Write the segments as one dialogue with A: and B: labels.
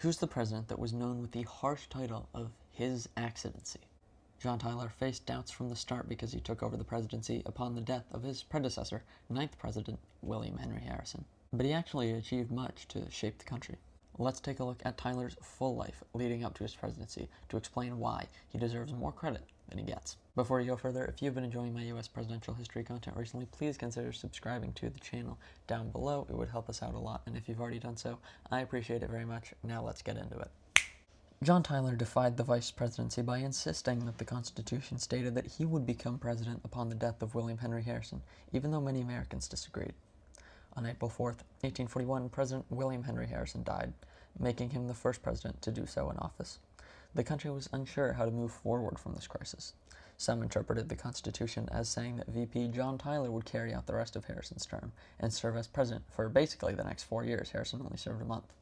A: Who's the president that was known with the harsh title of His Accidency? John Tyler faced doubts from the start because he took over the presidency upon the death of his predecessor, 9th President William Henry Harrison. But he actually achieved much to shape the country. Let's take a look at Tyler's full life leading up to his presidency to explain why he deserves more credit than he gets. Before you go further, if you've been enjoying my US presidential history content recently, please consider subscribing to the channel down below. It would help us out a lot, and if you've already done so, I appreciate it very much. Now let's get into it. John Tyler defied the vice presidency by insisting that the Constitution stated that he would become president upon the death of William Henry Harrison, even though many Americans disagreed. On April 4th, 1841, President William Henry Harrison died, making him the first president to do so in office. The country was unsure how to move forward from this crisis. Some interpreted the Constitution as saying that VP John Tyler would carry out the rest of Harrison's term and serve as president for basically the next 4 years. Harrison only served a month.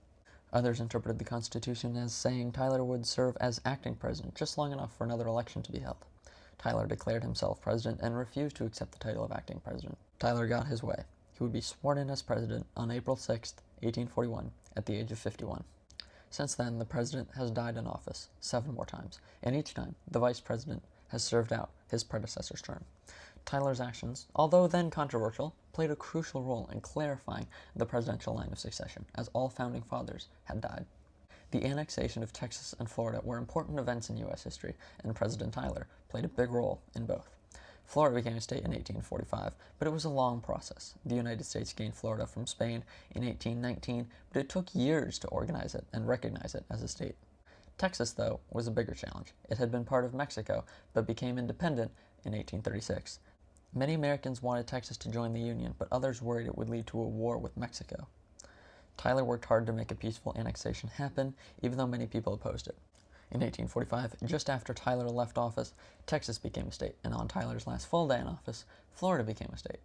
A: Others interpreted the Constitution as saying Tyler would serve as acting president just long enough for another election to be held. Tyler declared himself president and refused to accept the title of acting president. Tyler got his way. He would be sworn in as president on April 6, 1841, at the age of 51. Since then, the president has died in office 7 more times, and each time, the vice president has served out his predecessor's term. Tyler's actions, although then controversial, played a crucial role in clarifying the presidential line of succession, as all founding fathers had died. The annexation of Texas and Florida were important events in U.S. history, and President Tyler played a big role in both. Florida became a state in 1845, but it was a long process. The United States gained Florida from Spain in 1819, but it took years to organize it and recognize it as a state. Texas, though, was a bigger challenge. It had been part of Mexico, but became independent in 1836. Many Americans wanted Texas to join the Union, but others worried it would lead to a war with Mexico. Tyler worked hard to make a peaceful annexation happen, even though many people opposed it. In 1845, just after Tyler left office, Texas became a state, and on Tyler's last full day in office, Florida became a state.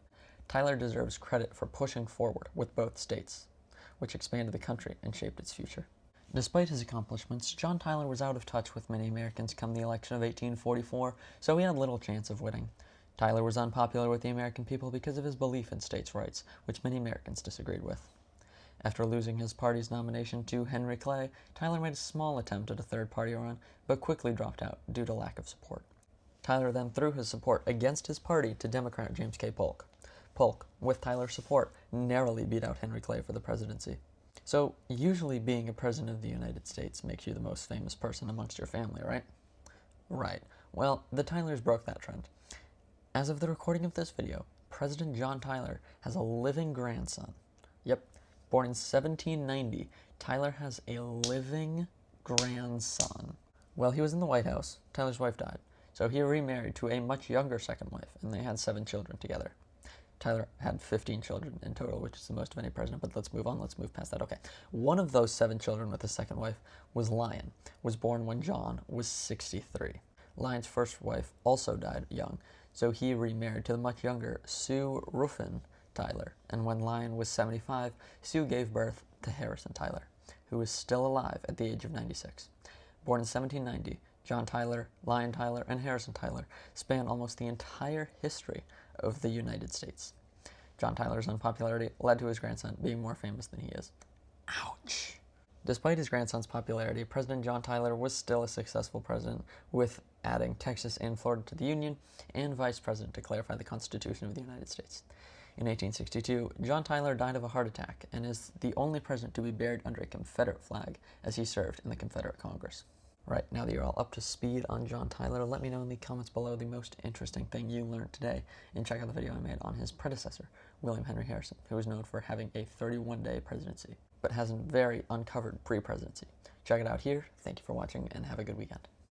A: Tyler deserves credit for pushing forward with both states, which expanded the country and shaped its future. Despite his accomplishments, John Tyler was out of touch with many Americans come the election of 1844, so he had little chance of winning. Tyler was unpopular with the American people because of his belief in states' rights, which many Americans disagreed with. After losing his party's nomination to Henry Clay, Tyler made a small attempt at a third-party run, but quickly dropped out due to lack of support. Tyler then threw his support against his party to Democrat James K. Polk. Polk, with Tyler's support, narrowly beat out Henry Clay for the presidency. So, usually being a president of the United States makes you the most famous person amongst your family, right? Right. Well, the Tylers broke that trend. As of the recording of this video, President John Tyler has a living grandson. Yep. Born in 1790, Tyler has a living grandson. While he was in the White House, Tyler's wife died, so he remarried to a much younger second wife, and they had 7 children together. Tyler had 15 children in total, which is the most of any president, but let's move on, let's move past that. Okay, one of those 7 children with his second wife was Lyon, was born when John was 63. Lyon's first wife also died young, so he remarried to the much younger Sue Ruffin Tyler, and when Lyon was 75, Sue gave birth to Harrison Tyler, who is still alive at the age of 96. Born in 1790, John Tyler, Lyon Tyler, and Harrison Tyler span almost the entire history of the United States. John Tyler's unpopularity led to his grandson being more famous than he is. Ouch! Despite his grandson's popularity, President John Tyler was still a successful president, with adding Texas and Florida to the Union, and vice president to clarify the Constitution of the United States. In 1862, John Tyler died of a heart attack and is the only president to be buried under a Confederate flag, as he served in the Confederate Congress. Right, now that you're all up to speed on John Tyler, let me know in the comments below the most interesting thing you learned today, and check out the video I made on his predecessor, William Henry Harrison, who is known for having a 31-day presidency, but has a very uncovered pre-presidency. Check it out here. Thank you for watching, and have a good weekend.